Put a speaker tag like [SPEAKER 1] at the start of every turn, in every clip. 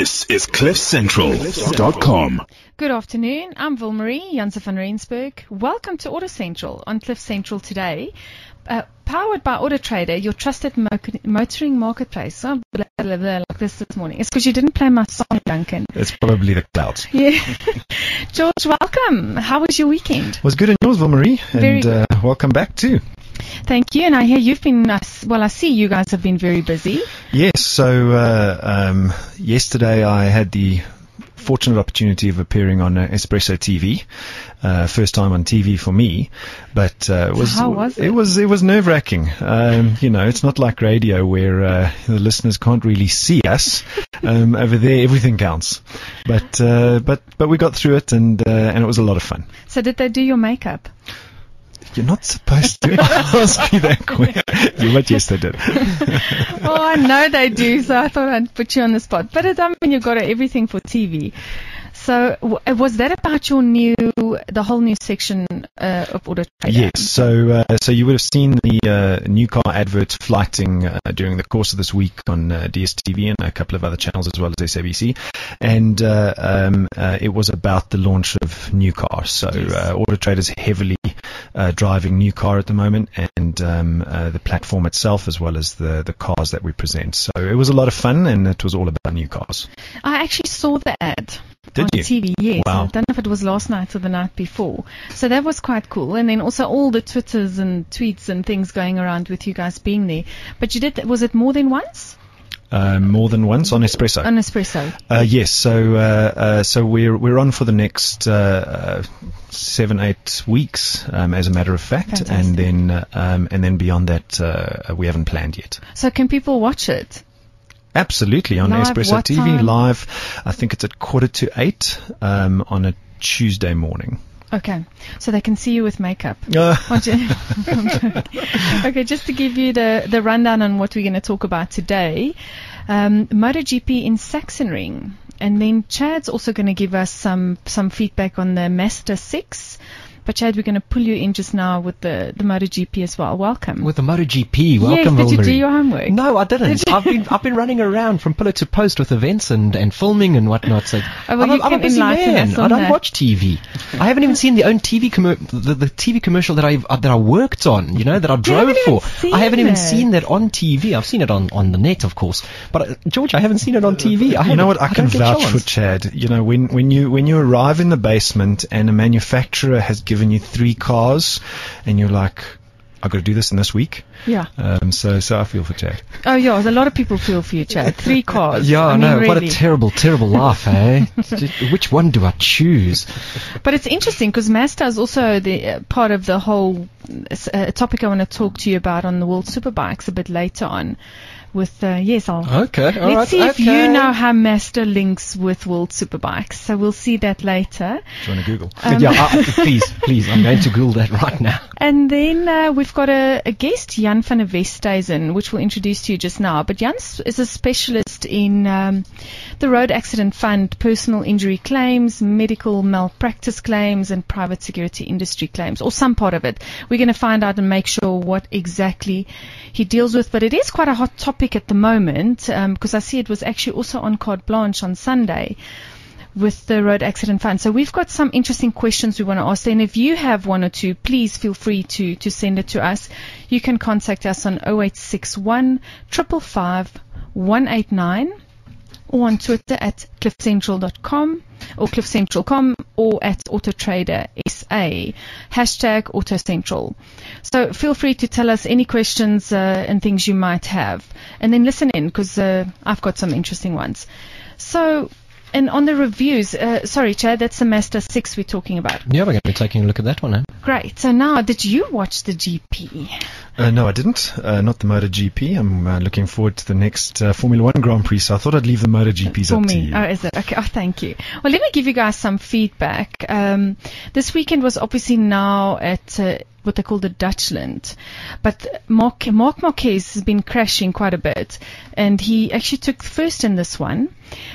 [SPEAKER 1] This is CliffCentral.com.
[SPEAKER 2] Good afternoon. I'm Wilmarie, Jan Van Der Westhuizen. Welcome to Auto Central on Cliff Central today. Powered by AutoTrader, your trusted motoring marketplace. I'm like this morning. It's because you didn't play my song, Duncan.
[SPEAKER 3] It's probably the clouds.
[SPEAKER 2] Yeah. George, welcome. How was your weekend?
[SPEAKER 3] It was good and yours, Wilmarie, and welcome back too.
[SPEAKER 2] Thank you. And I hear you've been, I see you guys have been very busy.
[SPEAKER 3] Yes. So yesterday I had the fortunate opportunity of appearing on Espresso TV. First time on TV for me, but
[SPEAKER 2] how was it?
[SPEAKER 3] It was nerve-wracking. It's not like radio where the listeners can't really see us. Over there, everything counts. But we got through it, and it was a lot of fun.
[SPEAKER 2] So did they do your makeup?
[SPEAKER 3] You're not supposed to ask me that question. But yes, they did.
[SPEAKER 2] Well, I know they do, so I thought I'd put you on the spot. But you've got everything for TV. So was that about the whole new section of AutoTrader?
[SPEAKER 3] Yes. So you would have seen the new car adverts flighting during the course of this week on DSTV and a couple of other channels as well as SABC. And it was about the launch of new cars. So AutoTrader's heavily driving new car at the moment, and the platform itself as well as the cars that we present. So it was a lot of fun, and it was all about new cars.
[SPEAKER 2] I actually saw the ad.
[SPEAKER 3] Did you?
[SPEAKER 2] On TV, yes.
[SPEAKER 3] Wow.
[SPEAKER 2] I don't know if it was last night or the night before. So that was quite cool. And then also all the Twitters and tweets and things going around with you guys being there. But was it more than once?
[SPEAKER 3] More than once on Espresso.
[SPEAKER 2] On Espresso.
[SPEAKER 3] Yes. So we're on for the next 7-8 weeks, as a matter of fact. Fantastic. And then beyond that, we haven't planned yet.
[SPEAKER 2] So can people watch it?
[SPEAKER 3] Absolutely, on
[SPEAKER 2] live,
[SPEAKER 3] Espresso TV
[SPEAKER 2] time?
[SPEAKER 3] live. I think it's at 7:45 on a Tuesday morning.
[SPEAKER 2] Okay, so they can see you with makeup. Okay, just to give you the rundown on what we're going to talk about today. MotoGP in Sachsenring, and then Chad's also going to give us some feedback on the Mazda 6. But Chad, we're going to pull you in just now with the MotoGP as well. Welcome.
[SPEAKER 4] With the MotoGP, welcome,
[SPEAKER 2] yes, did you do
[SPEAKER 4] Wilmarie.
[SPEAKER 2] your homework?
[SPEAKER 4] No, I didn't. I've been running around from pillar to post with events and filming and whatnot. So I'm a busy man. I don't watch TV. I haven't even seen the TV the TV commercial that I worked on. That I drove for. I haven't even seen that on TV. I've seen it on the net, of course. But George, I haven't seen it on TV.
[SPEAKER 3] You know what? I can vouch for Chad. When you arrive in the basement and a manufacturer has given you 3 cars, and you're like, I've got to do this in this week. Yeah. So I feel for Chad.
[SPEAKER 2] Oh yeah, a lot of people feel for you, Chad. 3 cars.
[SPEAKER 4] Yeah, I know.
[SPEAKER 2] Really.
[SPEAKER 4] What a terrible life, eh? Which one do I choose?
[SPEAKER 2] But it's interesting because Mazda is also the part of the whole topic I want to talk to you about on the World Superbikes a bit later on. With let's see if you know how Mazda links with World Superbikes. So we'll see that later.
[SPEAKER 3] Do you want to Google?
[SPEAKER 4] Please, I'm going to Google that right now.
[SPEAKER 2] And then we've got a guest, Jan Van Der Westhuizen, which we'll introduce to you just now. But Jan is a specialist in the Road Accident Fund, personal injury claims, medical malpractice claims, and private security industry claims, or some part of it. We're going to find out and make sure what exactly he deals with. But it is quite a hot topic at the moment, because I see it was actually also on Carte Blanche on Sunday with the Road Accident Fund. So we've got some interesting questions we want to ask. And if you have one or two, please feel free to send it to us. You can contact us on 0861 555 189 or on Twitter at cliffcentral.com or cliffcentral.com or at AutoTrader SA, #AutoCentral. So feel free to tell us any questions and things you might have. And then listen in, because I've got some interesting ones. So, and on the reviews, sorry, Chad, that's the Mazda 6 we're talking about.
[SPEAKER 4] Yeah, we're going to be taking a look at that one, eh?
[SPEAKER 2] Great. So now, did you watch the GP?
[SPEAKER 3] No, I didn't. Not the MotoGP. I'm looking forward to the next Formula 1 Grand Prix, so I thought I'd leave the MotoGPs up to you.
[SPEAKER 2] Oh, is it? Okay. Oh, thank you. Well, let me give you guys some feedback. This weekend was obviously now at what they call the Dutchland. But Marc Marquez has been crashing quite a bit, and he actually took first in this one.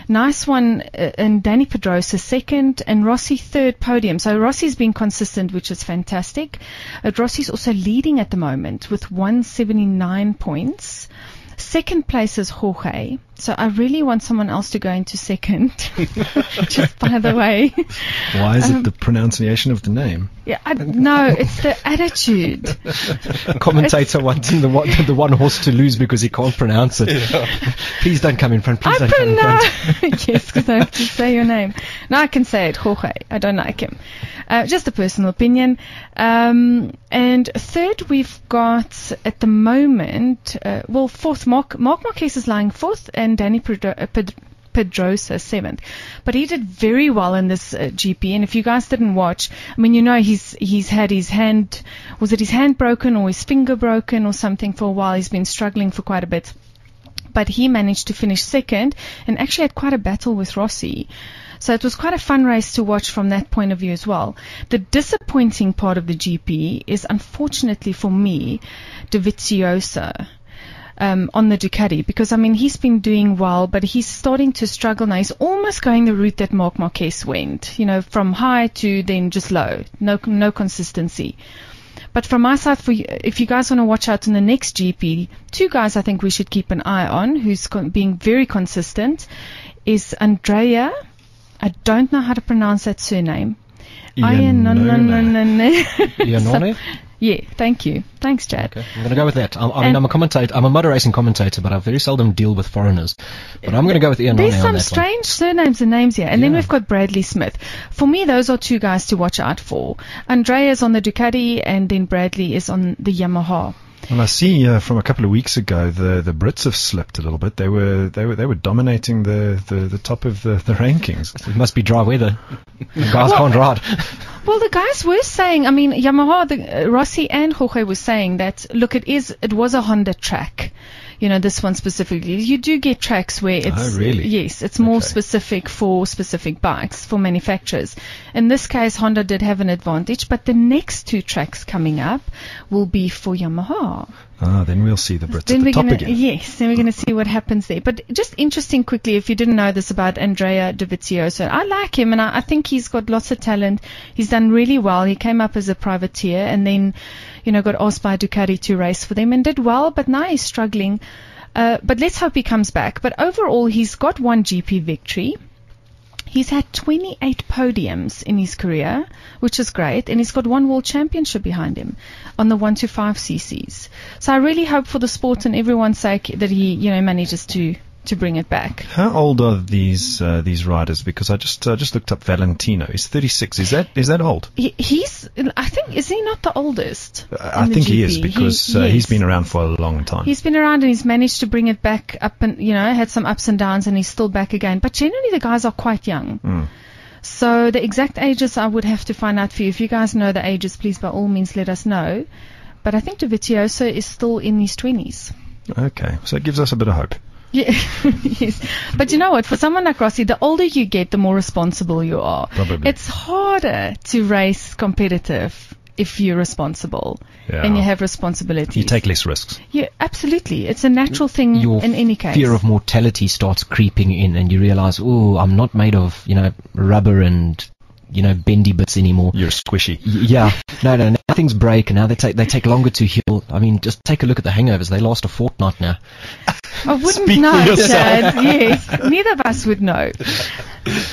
[SPEAKER 2] Nice one, and Danny Pedrosa second, and Rossi third podium. So Rossi's been consistent, which is fantastic. Rossi's also leading at the moment with 179 points. Second place is Jorge, So I really want someone else to go into second. Just by the way.
[SPEAKER 3] Why is it the pronunciation of the name?
[SPEAKER 2] Yeah, no, it's the attitude.
[SPEAKER 4] A commentator wanting the one horse to lose because he can't pronounce it. Yeah. Please don't come in front. Please don't come in front.
[SPEAKER 2] Yes, because I have to say your name. No, I can say it, Jorge. I don't like him. Just a personal opinion. And third, we've got at the moment, fourth, Marc Marquez is lying fourth, and Danny Pedrosa seventh. But he did very well in this GP. And if you guys didn't watch, I mean, he's had his hand, was it his hand broken or his finger broken or something for a while. He's been struggling for quite a bit. But he managed to finish second and actually had quite a battle with Rossi. So it was quite a fun race to watch from that point of view as well. The disappointing part of the GP is, unfortunately for me, Dovizioso on the Ducati, because I mean he's been doing well, but he's starting to struggle now. He's almost going the route that Marc Marquez went, from high to then just low, no consistency. But from my side, if you guys want to watch out in the next GP, two guys I think we should keep an eye on who's being very consistent is Andrea. I don't know how to pronounce that surname.
[SPEAKER 4] Iannone?
[SPEAKER 2] Yeah, thank you. Thanks, Chad. Okay,
[SPEAKER 4] I'm going to go with that. I'm a commentator. I'm a motor racing commentator, but I very seldom deal with foreigners. But I'm going to go with Iannone.
[SPEAKER 2] There's some strange surnames and names here. And then we've got Bradley Smith. For me, those are two guys to watch out for. Andrea's on the Ducati, and then Bradley is on the Yamaha.
[SPEAKER 3] Well, I see from a couple of weeks ago the Brits have slipped a little bit. They were dominating the top of the rankings.
[SPEAKER 4] It must be dry weather. The guys can't ride.
[SPEAKER 2] Well, the guys were saying, I mean, Yamaha, Rossi and Jorge were saying that, look, it was a Honda track. This one specifically. You do get tracks where it's...
[SPEAKER 3] Oh, really?
[SPEAKER 2] Yes, it's more specific for specific bikes, for manufacturers. In this case, Honda did have an advantage, but the next two tracks coming up will be for Yamaha.
[SPEAKER 3] Then we'll see the Brits at the top again.
[SPEAKER 2] Yes, then we're going to see what happens there. But just interesting quickly, if you didn't know this about Andrea Dovizioso, I like him, and I think he's got lots of talent. He's done really well. He came up as a privateer and then, got asked by Ducati to race for them and did well, but now he's struggling. But let's hope he comes back. But overall, he's got one GP victory. He's had 28 podiums in his career, which is great, and he's got one world championship behind him on the 125 cc's. So I really hope for the sport and everyone's sake that he, manages to bring it back.
[SPEAKER 3] How old are these riders? Because I just looked up Valentino. He's 36. Is that old?
[SPEAKER 2] He's, I think, is he not the oldest?
[SPEAKER 3] I think he is, because he's been around for a long time.
[SPEAKER 2] He's been around and he's managed to bring it back up, and had some ups and downs, and he's still back again. But generally the guys are quite young. So the exact ages I would have to find out for you. If you guys know the ages, please by all means let us know. But I think Dovizioso is still in his 20s.
[SPEAKER 3] Okay, so it gives us a bit of hope.
[SPEAKER 2] Yeah, yes. But you know what? For someone like Rossi, the older you get, the more responsible you are.
[SPEAKER 3] Probably.
[SPEAKER 2] It's harder to race competitive if you're responsible and you have responsibilities.
[SPEAKER 3] You take less risks.
[SPEAKER 2] Yeah, absolutely. It's a natural thing in any case.
[SPEAKER 4] Fear of mortality starts creeping in, and you realize, I'm not made of, rubber and bendy bits anymore.
[SPEAKER 3] You're squishy.
[SPEAKER 4] Yeah. No. Now things break, and now they take longer to heal. I mean, just take a look at the hangovers. They last a fortnight now.
[SPEAKER 2] I wouldn't know, Chad. Yes, neither of us would know.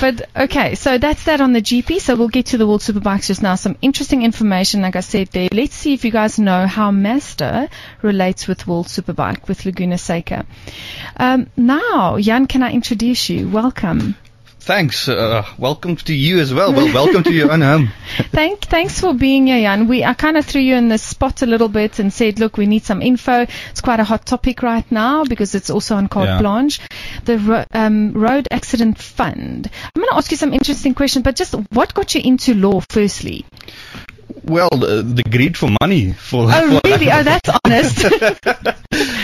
[SPEAKER 2] But okay, so that's that on the GP. So we'll get to the World Superbikes just now. Some interesting information, like I said there. Let's see if you guys know how Mazda relates with World Superbike with Laguna Seca. Now, Jan, can I introduce you? Welcome.
[SPEAKER 5] Thanks. Welcome to you as well. Well, welcome to your own home.
[SPEAKER 2] Thanks for being here, Jan. I kind of threw you in the spot a little bit and said, look, we need some info. It's quite a hot topic right now because it's also on Carte Blanche. The Road Accident Fund. I'm going to ask you some interesting questions, but just what got you into law firstly?
[SPEAKER 5] Well, the greed for money.
[SPEAKER 2] Really? Oh, that's honest.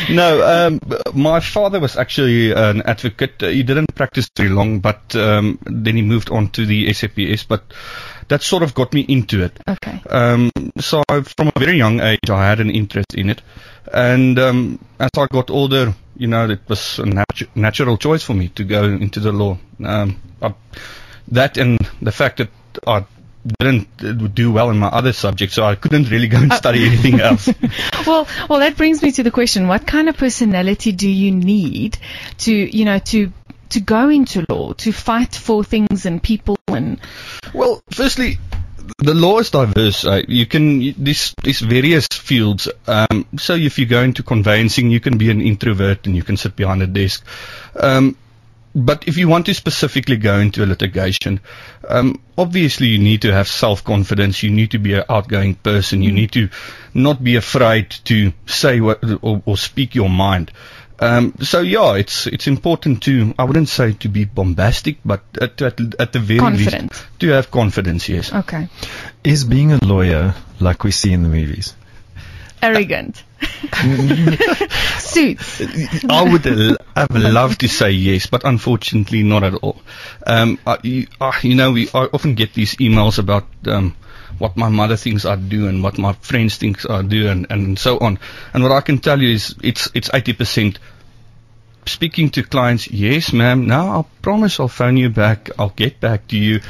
[SPEAKER 5] No, my father was actually an advocate. He didn't practice very long, but then he moved on to the SAPS, but that sort of got me into it.
[SPEAKER 2] Okay.
[SPEAKER 5] So from a very young age, I had an interest in it. And as I got older, it was a natural choice for me to go into the law. That and the fact that I didn't do well in my other subjects, so I couldn't really go and study anything else.
[SPEAKER 2] Well, that brings me to the question: what kind of personality do you need to go into law, to fight for things and people? And
[SPEAKER 5] well, firstly, the law is diverse. These various fields. So if you go into conveyancing, you can be an introvert and you can sit behind a desk. But if you want to specifically go into a litigation, obviously you need to have self-confidence. You need to be an outgoing person. You need to not be afraid to say what or speak your mind. So yeah, it's important to, I wouldn't say to be bombastic, but at the very
[SPEAKER 2] confident.
[SPEAKER 5] least to have confidence. Yes.
[SPEAKER 2] Okay.
[SPEAKER 3] Is being a lawyer like we see in the movies?
[SPEAKER 2] Arrogant. Suits.
[SPEAKER 5] I would love to say yes, but unfortunately not at all. I often get these emails about what my mother thinks I do and what my friends think I do and so on. And what I can tell you is it's 80%. Speaking to clients, yes, ma'am. Now I promise I'll phone you back. I'll get back to you.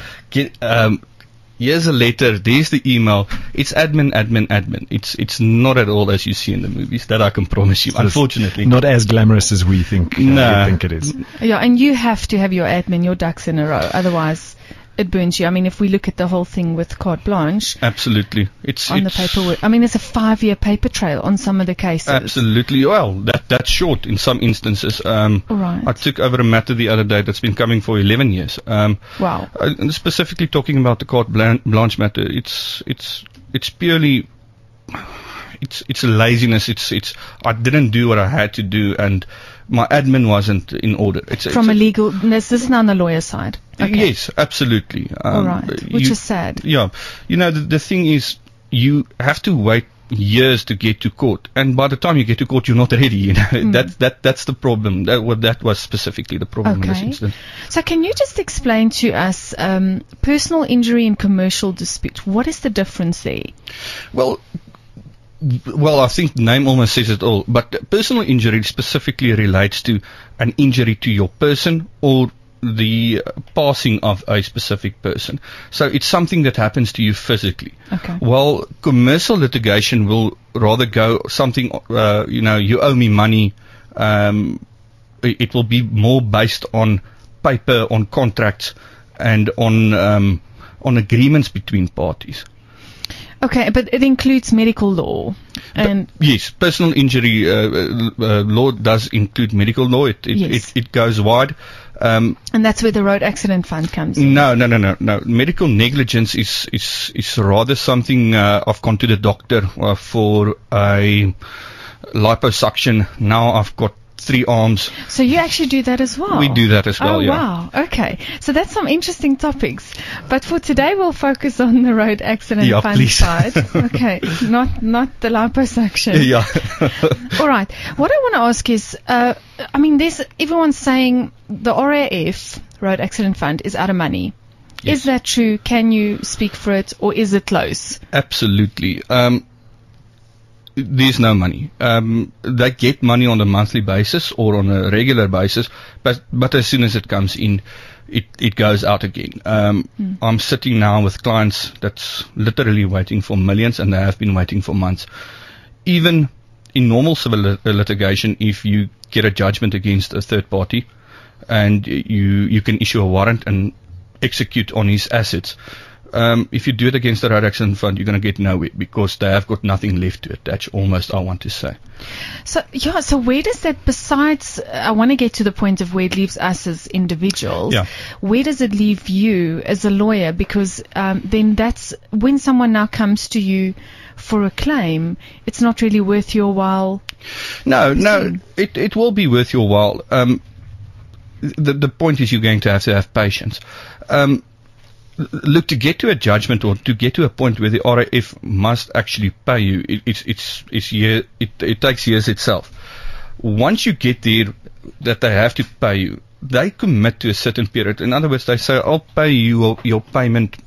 [SPEAKER 5] Here's a letter. There's the email. It's admin. It's not at all as you see in the movies. That I can promise you. So unfortunately,
[SPEAKER 3] not as glamorous as we think. We think it is.
[SPEAKER 2] Yeah, and you have to have your admin, your ducks in a row. Otherwise, it burns you. I mean, if we look at the whole thing with carte blanche,
[SPEAKER 5] absolutely,
[SPEAKER 2] the paperwork. I mean, there's a 5-year paper trail on some of the cases.
[SPEAKER 5] Absolutely. Well, that's short in some instances.
[SPEAKER 2] Right.
[SPEAKER 5] I took over a matter the other day that's been coming for 11 years.
[SPEAKER 2] Wow.
[SPEAKER 5] Specifically talking about the carte blanche matter, it's purely. It's a laziness. I didn't do what I had to do, and my admin wasn't in order.
[SPEAKER 2] From a legal, this is now on the lawyer side. Okay.
[SPEAKER 5] Yes, absolutely.
[SPEAKER 2] All right, which is sad.
[SPEAKER 5] Yeah, the thing is, you have to wait years to get to court, and by the time you get to court, you're not ready. That's the problem. That was specifically the problem in this instance.
[SPEAKER 2] So, can you just explain to us personal injury and commercial dispute? What is the difference there?
[SPEAKER 5] Well, I think the name almost says it all. But personal injury specifically relates to an injury to your person or the passing of a specific person. So it's something that happens to you physically.
[SPEAKER 2] Okay.
[SPEAKER 5] Well, commercial litigation will rather go something, you owe me money. It will be more based on paper, on contracts, and on agreements between parties.
[SPEAKER 2] Okay, but it includes medical law. And
[SPEAKER 5] yes, personal injury law does include medical law. It goes wide.
[SPEAKER 2] And that's where the road accident fund comes in.
[SPEAKER 5] No. Medical negligence is rather something I've gone to the doctor for a liposuction. Now I've got 3 arms.
[SPEAKER 2] So you actually do that as well?
[SPEAKER 5] We do that as well,
[SPEAKER 2] yeah. Wow. Okay. So that's some interesting topics. But for today, we'll focus on the road accident fund side. Okay. Not the liposuction.
[SPEAKER 5] Yeah.
[SPEAKER 2] All right. What I want to ask is, there's everyone's saying the RAF, Road Accident Fund, is out of money. Yes. Is that true? Can you speak for it, or is it close?
[SPEAKER 5] Absolutely. There's no money. They get money on a monthly basis or on a regular basis, but as soon as it comes in, it goes out again. I'm sitting now with clients that's literally waiting for millions, and they have been waiting for months. Even in normal civil litigation, if you get a judgment against a third party, and you can issue a warrant and execute on his assets. If you do it against the road accident fund, you're going to get nowhere because they have got nothing left to attach, almost, I want to say.
[SPEAKER 2] So where does that, besides, I want to get to the point of where it leaves us as individuals, where does it leave you as a lawyer? Because then that's, when someone now comes to you for a claim, it's not really worth your while.
[SPEAKER 5] No, it will be worth your while. The point is you're going to have patience. Look, to get to a judgment or to get to a point where the RAF must actually pay you, it takes years itself. Once you get there, that they have to pay you, they commit to a certain period. In other words, they say, I'll pay you your payment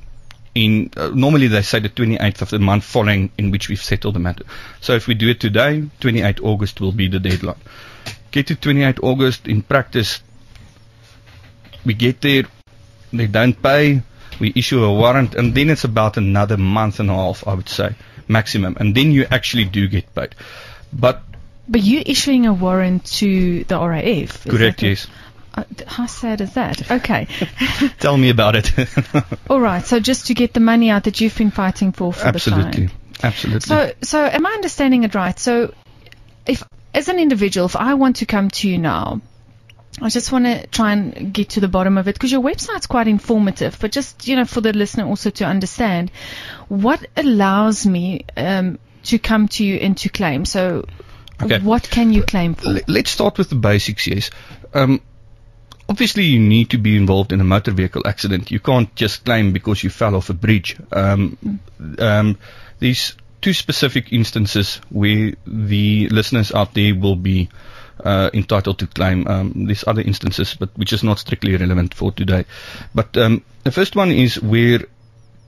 [SPEAKER 5] in, normally they say the 28th of the month following in which we've settled the matter. So if we do it today, 28 August will be the deadline. Get to 28 August, in practice, we get there, they don't pay. We issue a warrant, and then it's about another month and a half, I would say, maximum, and then you actually do get paid. But
[SPEAKER 2] you issuing a warrant to the RAF?
[SPEAKER 5] Correct, yes.
[SPEAKER 2] How sad is that? Okay.
[SPEAKER 5] Tell me about it.
[SPEAKER 2] All right, so just to get the money out that you've been fighting for the client.
[SPEAKER 5] Absolutely.
[SPEAKER 2] So am I understanding it right? So if, as an individual, if I want to come to you now, I just want to try and get to the bottom of it, because your website's quite informative, but just, for the listener also to understand, what allows me to come to you and to claim? So what can you claim for?
[SPEAKER 5] Let's start with the basics, yes. Obviously, you need to be involved in a motor vehicle accident. You can't just claim because you fell off a bridge. These two specific instances where the listeners out there will be entitled to claim. These other instances, but which is not strictly relevant for today. But the first one is where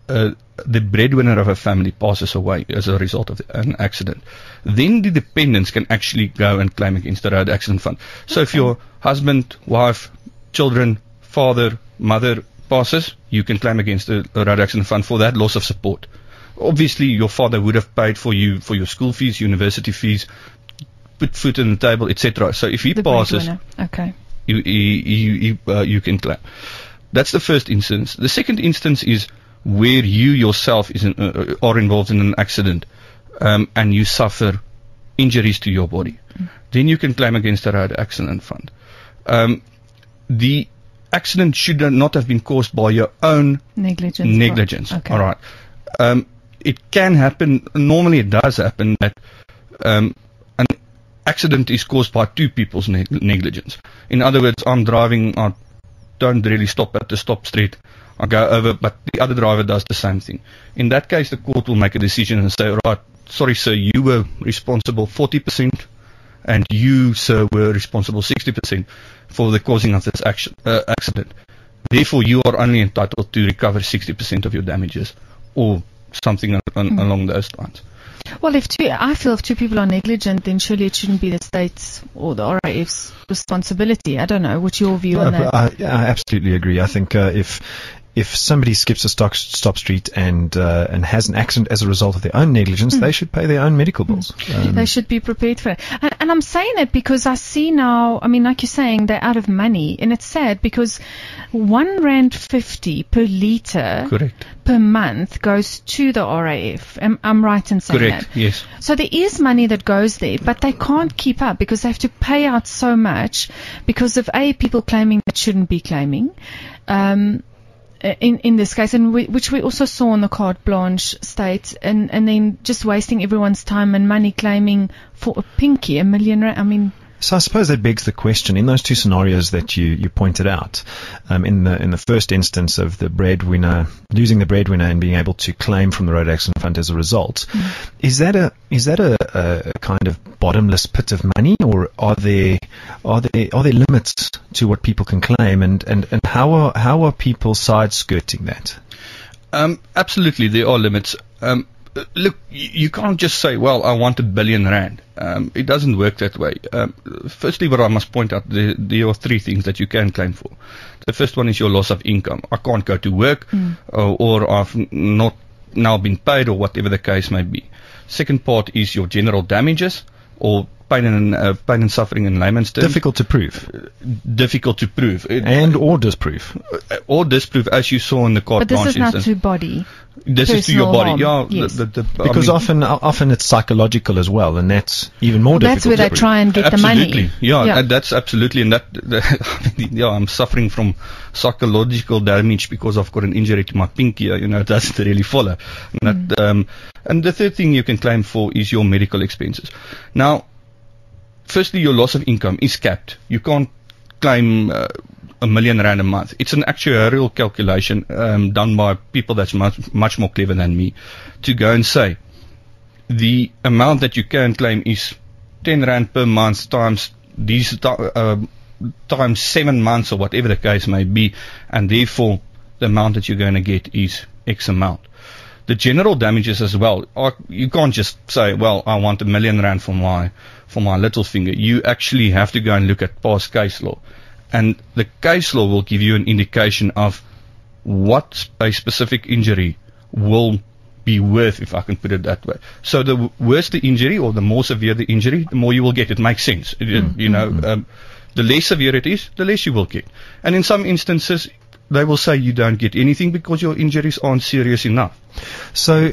[SPEAKER 5] the breadwinner of a family passes away as a result of an accident. Then the dependents can actually go and claim against the road accident fund. So if your husband, wife, children, father, mother passes, you can claim against the road accident fund for that loss of support. Obviously, your father would have paid for you for your school fees, university fees, put food on the table, etc. So if he passes, you can claim. That's the first instance. The second instance is where you yourself are involved in an accident and you suffer injuries to your body. Then you can claim against the road accident fund. The accident should not have been caused by your own negligence.
[SPEAKER 2] Okay.
[SPEAKER 5] All right. It can happen. Normally, it does happen that an accident is caused by two people's negligence. In other words, I'm driving. I don't really stop at the stop street. I go over, but the other driver does the same thing. In that case, the court will make a decision and say, right, sorry, sir, you were responsible 40%, and you, sir, were responsible 60% for the causing of this accident. Therefore, you are only entitled to recover 60% of your damages, or something along those lines.
[SPEAKER 2] Well, I feel if two people are negligent, then surely it shouldn't be the state's or the RAF's responsibility. I don't know. What's your view on that?
[SPEAKER 3] I absolutely agree. I think if somebody skips a stop street and has an accident as a result of their own negligence, they should pay their own medical bills.
[SPEAKER 2] They should be prepared for it. And I'm saying it because I see now, I mean, like you're saying, they're out of money. And it's sad because R1.50 per litre per month goes to the RAF. I'm right in saying that?
[SPEAKER 5] Yes.
[SPEAKER 2] So there is money that goes there, but they can't keep up because they have to pay out so much because of people claiming that shouldn't be claiming. In this case, and which we also saw in the carte blanche state, and then just wasting everyone's time and money claiming for a pinky, $1 million. I mean.
[SPEAKER 3] So I suppose that begs the question, in those two scenarios that you pointed out, in the first instance of the breadwinner losing the breadwinner and being able to claim from the road accident fund as a result, is that a kind of bottomless pit of money, or are there limits to what people can claim, and how are people side skirting that?
[SPEAKER 5] Absolutely, there are limits. Look, you can't just say, well, I want R1 billion. It doesn't work that way. Firstly, what I must point out, there are three things that you can claim for. The first one is your loss of income. I can't go to work, or I've not now been paid, or whatever the case may be. Second part is your general damages, or pain and suffering in layman's terms.
[SPEAKER 3] Difficult to prove. Or disprove.
[SPEAKER 5] Or disprove, as you saw in the carte blanche instance.
[SPEAKER 2] But this is not to body.
[SPEAKER 5] This is to your body,
[SPEAKER 2] harm. Yes.
[SPEAKER 3] Because often it's psychological as well, and that's even more difficult.
[SPEAKER 2] That's where they try and get the money.
[SPEAKER 5] Yeah, that's absolutely, and I'm suffering from psychological damage because I've got an injury to my pinky. It doesn't really follow. And the third thing you can claim for is your medical expenses. Now, firstly, your loss of income is capped. You can't claim R1 million a month. It's an actuarial calculation done by people that's much more clever than me, to go and say the amount that you can claim is R10 per month times these times 7 months, or whatever the case may be, and therefore the amount that you're going to get is X amount. The general damages as well, you can't just say, well, I want R1 million for my little finger. You actually have to go and look at past case law, and the case law will give you an indication of what a specific injury will be worth, if I can put it that way. So the worse the injury, or the more severe the injury, the more you will get. It makes sense. The less severe it is, the less you will get. And in some instances, they will say you don't get anything because your injuries aren't serious enough.
[SPEAKER 3] So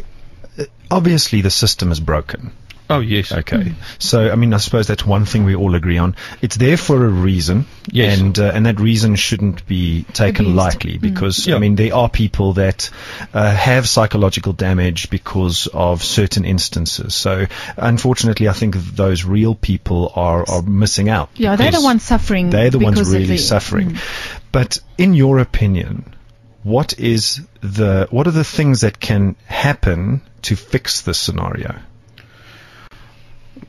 [SPEAKER 3] obviously the system is broken.
[SPEAKER 5] Oh, yes.
[SPEAKER 3] Okay. So, I mean, I suppose that's one thing we all agree on. It's there for a reason.
[SPEAKER 5] Yes.
[SPEAKER 3] And that reason shouldn't be taken lightly because, I mean, there are people that have psychological damage because of certain instances. So, unfortunately, I think those real people are missing out.
[SPEAKER 2] Yeah, they're the ones suffering.
[SPEAKER 3] They're the ones really suffering. But in your opinion, what are the things that can happen to fix this scenario?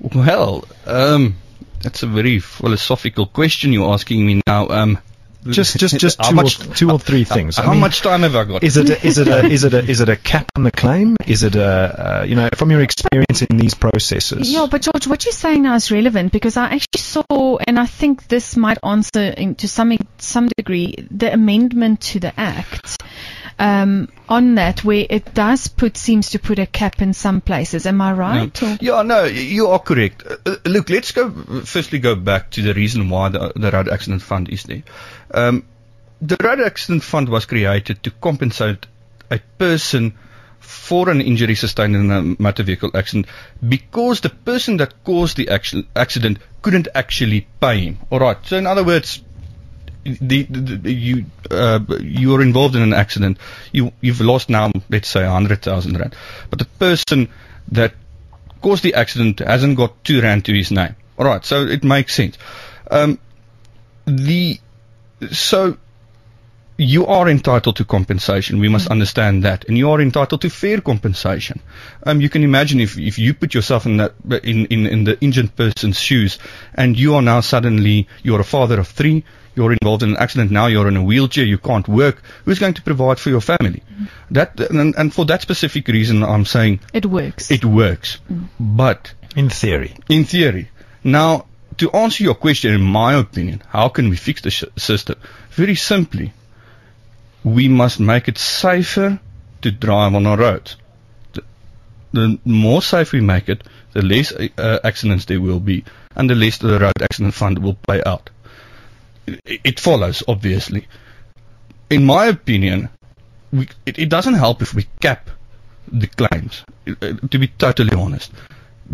[SPEAKER 5] Well, that's a very philosophical question you're asking me now.
[SPEAKER 3] Just two or three things.
[SPEAKER 5] How much time have I got?
[SPEAKER 3] Is it a cap on the claim? Is it from your experience in these processes?
[SPEAKER 2] Yeah, but George, what you're saying now is relevant because I actually saw, and I think this might answer to some degree the amendment to the Act. On that, where it seems to put a cap in some places. Am I right?
[SPEAKER 5] No, you are correct. Look, let's firstly go back to the reason why the Road Accident Fund is there. The Road Accident Fund was created to compensate a person for an injury sustained in a motor vehicle accident because the person that caused the accident couldn't actually pay him. All right. So in other words, you are involved in an accident. You've lost now, let's say, 100,000 rand, but the person that caused the accident hasn't got 2 rand to his name. All right, so it makes sense. So you are entitled to compensation. We must understand that, and you are entitled to fair compensation. You can imagine if you put yourself in the injured person's shoes, and you are now suddenly you're a father of 3. You're involved in an accident now, you're in a wheelchair, you can't work, who's going to provide for your family? And for that specific reason, I'm saying
[SPEAKER 2] it works.
[SPEAKER 5] It works. But
[SPEAKER 3] in theory.
[SPEAKER 5] Now, to answer your question, in my opinion, how can we fix the system? Very simply, we must make it safer to drive on our roads. The more safe we make it, the less accidents there will be, and the less the Road Accident Fund will pay out. It follows, obviously. In my opinion, it doesn't help if we cap the claims, to be totally honest.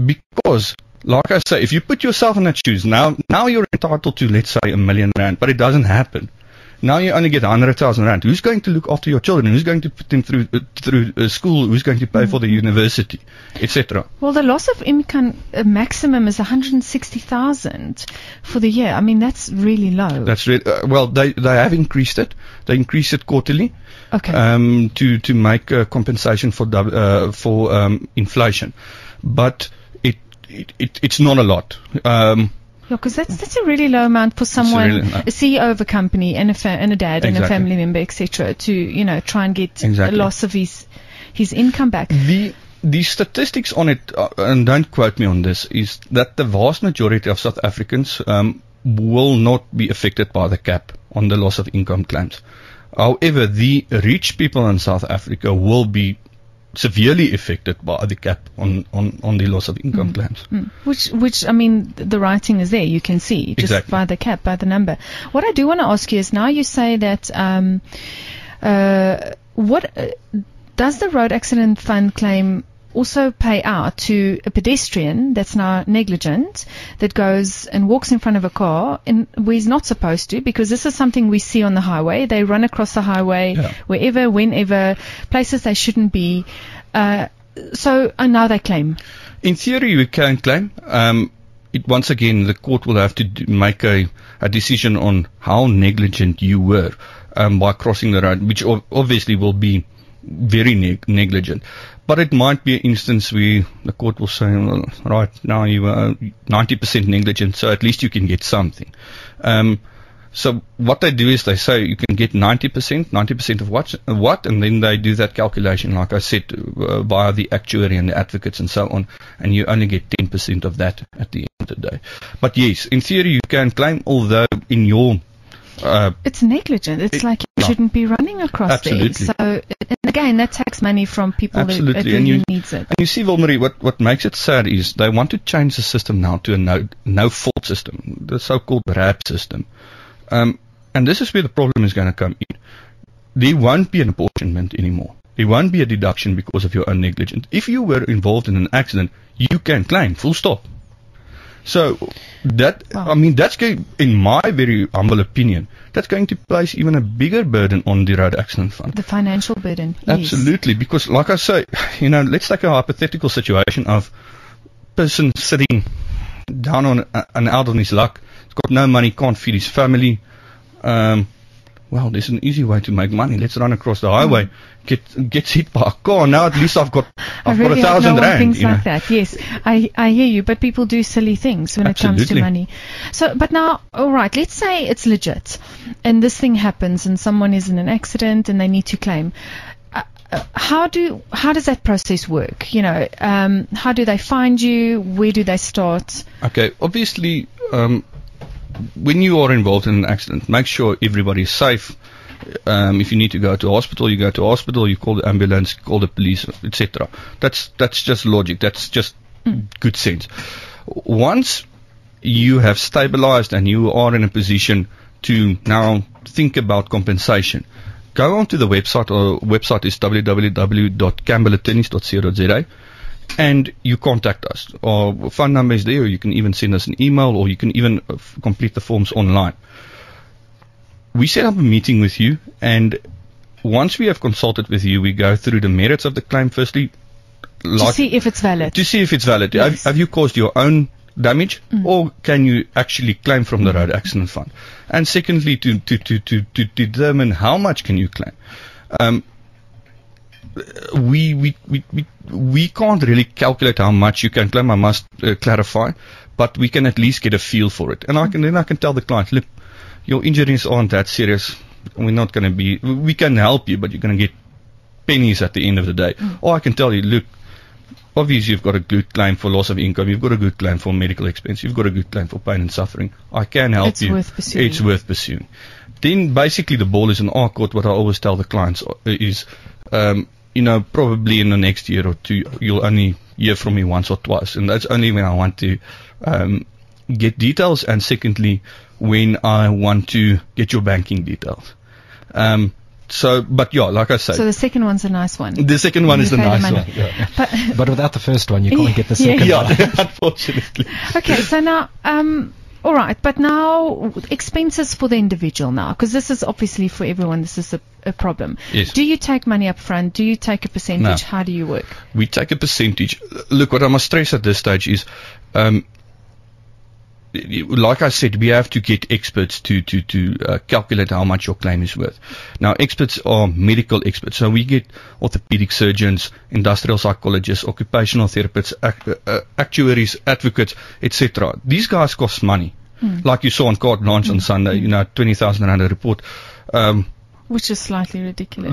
[SPEAKER 5] Because, like I say, if you put yourself in that shoes, now you're entitled to, let's say, 1 million rand, but it doesn't happen. Now you only get 100,000 rand. Who's going to look after your children? Who's going to put them through school? Who's going to pay for the university, etc.?
[SPEAKER 2] Well, the loss of income maximum is 160,000 for the year. I mean, that's really low.
[SPEAKER 5] That's well, they have increased it. They increased it quarterly.
[SPEAKER 2] Okay.
[SPEAKER 5] To make compensation for inflation, but it's not a lot.
[SPEAKER 2] Yeah, because that's a really low amount for someone, a CEO of a company and a dad and a family member, etc., to try and get a loss of his income back.
[SPEAKER 5] The statistics on it, and don't quote me on this, is that the vast majority of South Africans will not be affected by the cap on the loss of income claims. However, the rich people in South Africa will be severely affected by the cap on the loss of income claims.
[SPEAKER 2] Which I mean, the writing is there. You can see just by the cap, by the number. What I do want to ask you is, now you say that what does the Road Accident Fund claim also pay out to a pedestrian that's now negligent, that goes and walks in front of a car and where he's not supposed to, because this is something we see on the highway. They run across the highway wherever, whenever, places they shouldn't be. So now they claim.
[SPEAKER 5] In theory, we can claim. Once again, the court will have to make a decision on how negligent you were by crossing the road, which obviously will be very negligent. But it might be an instance where the court will say, well, right, now you are 90% negligent, so at least you can get something. So what they do is they say you can get 90% of what, and then they do that calculation, like I said, via the actuary and the advocates and so on, and you only get 10% of that at the end of the day. But yes, in theory you can claim, although in your...
[SPEAKER 2] it's negligent. It's like shouldn't be running across there. So, and again, that takes money from people that really needs it.
[SPEAKER 5] And you see, Wilmarie, what makes it sad is they want to change the system now to a no-fault system, the so-called RAP system. And this is where the problem is going to come in. There won't be an apportionment anymore. There won't be a deduction because of your own negligence. If you were involved in an accident, you can claim, full stop. So that's going, in my very humble opinion, that's going to place even a bigger burden on the road accident fund.
[SPEAKER 2] The financial burden.
[SPEAKER 5] Absolutely, because like I say, let's take a hypothetical situation of person sitting down on and out on his luck. He's got no money, can't feed his family. Well, there's an easy way to make money. Let's run across the highway, gets hit by a car. Now at least I've got 1,000 rand.
[SPEAKER 2] Things like that. Yes, I hear you. But people do silly things when it comes to money. So, but now, all right. Let's say it's legit, and this thing happens, and someone is in an accident, and they need to claim. How does that process work? How do they find you? Where do they start?
[SPEAKER 5] Okay, obviously. When you are involved in an accident, make sure everybody is safe. If you need to go to hospital, you go to hospital. You call the ambulance, call the police, etc. That's just logic. That's just good sense. Once you have stabilized and you are in a position to now think about compensation, go onto the website. Our website is www.campbellattorneys.co.za. And you contact us. Our phone number is there, or you can even send us an email, or you can even complete the forms online. We set up a meeting with you, and once we have consulted with you, we go through the merits of the claim firstly.
[SPEAKER 2] To see if it's valid.
[SPEAKER 5] Yes. Have you caused your own damage, or can you actually claim from the road accident fund? And secondly, to determine how much can you claim. We can't really calculate how much you can claim. I must clarify, but we can at least get a feel for it. And I can tell the client, look, your injuries aren't that serious. We can help you, but you're going to get pennies at the end of the day. Or I can tell you, look, obviously you've got a good claim for loss of income. You've got a good claim for medical expense. You've got a good claim for pain and suffering. I can help you. It's worth pursuing. Then basically the ball is in our court. What I always tell the clients is, probably in the next year or two, you'll only hear from me once or twice. And that's only when I want to get details, and secondly, when I want to get your banking details. But like I say.
[SPEAKER 2] So the second one's a nice one.
[SPEAKER 5] The second one is the nice one. Yeah.
[SPEAKER 4] But without the first one, you can't get the second one.
[SPEAKER 5] Unfortunately.
[SPEAKER 2] Okay, so now, all right, but now expenses for the individual now, because this is obviously for everyone, this is a problem.
[SPEAKER 5] Yes.
[SPEAKER 2] Do you take money up front? Do you take a percentage?
[SPEAKER 5] No.
[SPEAKER 2] How do you work?
[SPEAKER 5] We take a percentage. Look, what I must stress at this stage is, like I said, we have to get experts to calculate how much your claim is worth. Now, experts are medical experts, so we get orthopedic surgeons, industrial psychologists, occupational therapists, actuaries, advocates, etc. These guys cost money. Like you saw on Carte Blanche on Sunday, 20,000 rand a report.
[SPEAKER 2] Which is slightly ridiculous.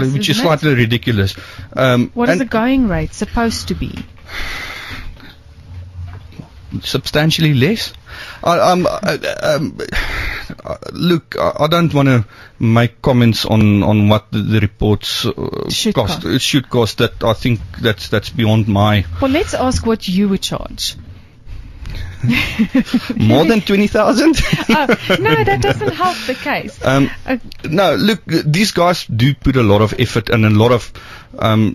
[SPEAKER 5] What
[SPEAKER 2] is the going rate supposed to be?
[SPEAKER 5] Substantially less. Look, I don't want to make comments on what the reports cost. It should cost. That I think that's beyond my.
[SPEAKER 2] Well, let's ask what you would charge.
[SPEAKER 5] More than 20,000?
[SPEAKER 2] No, that doesn't help the case.
[SPEAKER 5] No, look, these guys do put a lot of effort, and a lot of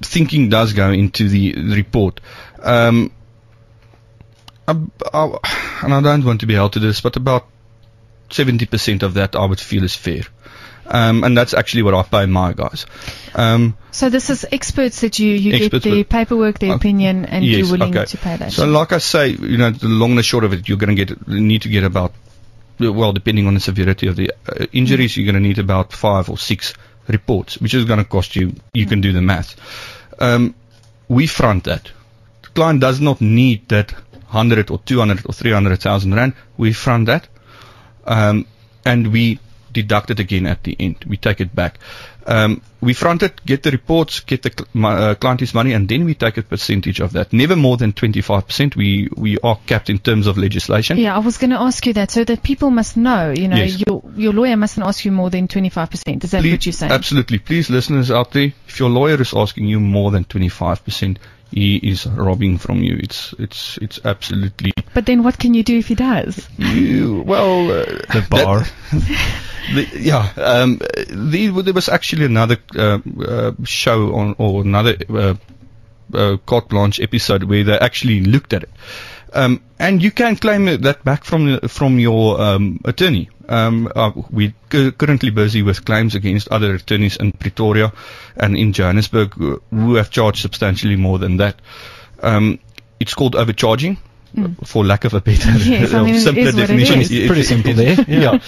[SPEAKER 5] thinking does go into the report. And I don't want to be held to this, but about 70% of that I would feel is fair. And that's actually what I pay my guys.
[SPEAKER 2] So this is experts that you get the paperwork, the opinion, and
[SPEAKER 5] yes,
[SPEAKER 2] you're willing to pay that.
[SPEAKER 5] So like I say, the long and the short of it, you're going to need to get about, well, depending on the severity of the injuries, you're going to need about 5 or 6 reports, which is going to cost you. You can do the math. We front that. The client does not need that 100 or 200 or 300,000 rand. We front that, and we deduct it again at the end. We take it back. We front it, get the reports, get the client his money, and then we take a percentage of that. Never more than 25%. We are capped in terms of legislation.
[SPEAKER 2] Yeah, I was going to ask you that, so that people must know,
[SPEAKER 5] Yes.
[SPEAKER 2] your lawyer mustn't ask you more than 25%. Is that what you're saying?
[SPEAKER 5] Absolutely. Please, listeners out there, if your lawyer is asking you more than 25%, he is robbing from you. It's absolutely.
[SPEAKER 2] But then what can you do if he does?
[SPEAKER 5] The bar. There was actually another show or another carte blanche episode where they actually looked at it. And you can claim that back from your attorney. We're currently busy with claims against other attorneys in Pretoria and in Johannesburg who have charged substantially more than that. It's called overcharging. For lack of a better, simpler definition.
[SPEAKER 4] It's pretty simple there.
[SPEAKER 5] Yeah.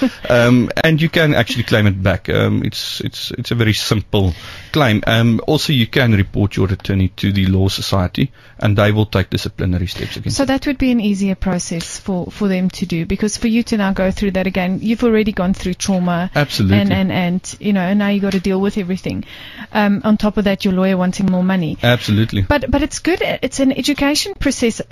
[SPEAKER 5] And you can actually claim it back. It's a very simple claim. Also, you can report your attorney to the Law Society, and they will take disciplinary steps against.
[SPEAKER 2] So that would be an easier process for them to do, because for you to now go through that again, you've already gone through trauma.
[SPEAKER 5] Absolutely.
[SPEAKER 2] And and now you got to deal with everything. On top of that, your lawyer wanting more money.
[SPEAKER 5] Absolutely.
[SPEAKER 2] But it's good. It's an education process.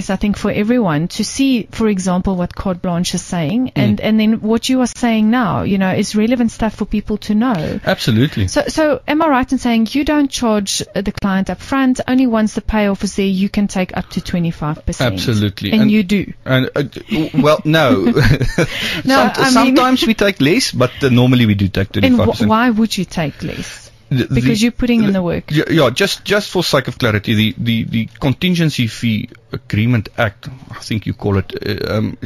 [SPEAKER 2] I think, for everyone to see, for example, what Carte Blanche is saying, and then what you are saying now, is relevant stuff for people to know.
[SPEAKER 5] Absolutely.
[SPEAKER 2] So am I right in saying you don't charge the client up front? Only once the payoff is there, you can take up to 25%.
[SPEAKER 5] Absolutely.
[SPEAKER 2] And you do.
[SPEAKER 5] And well, no. Sometimes we take less, but normally we do take 25%.
[SPEAKER 2] And why would you take less? Because you're putting in the work.
[SPEAKER 5] Yeah, just for sake of clarity, the Contingency Fee Agreement Act, I think you call it,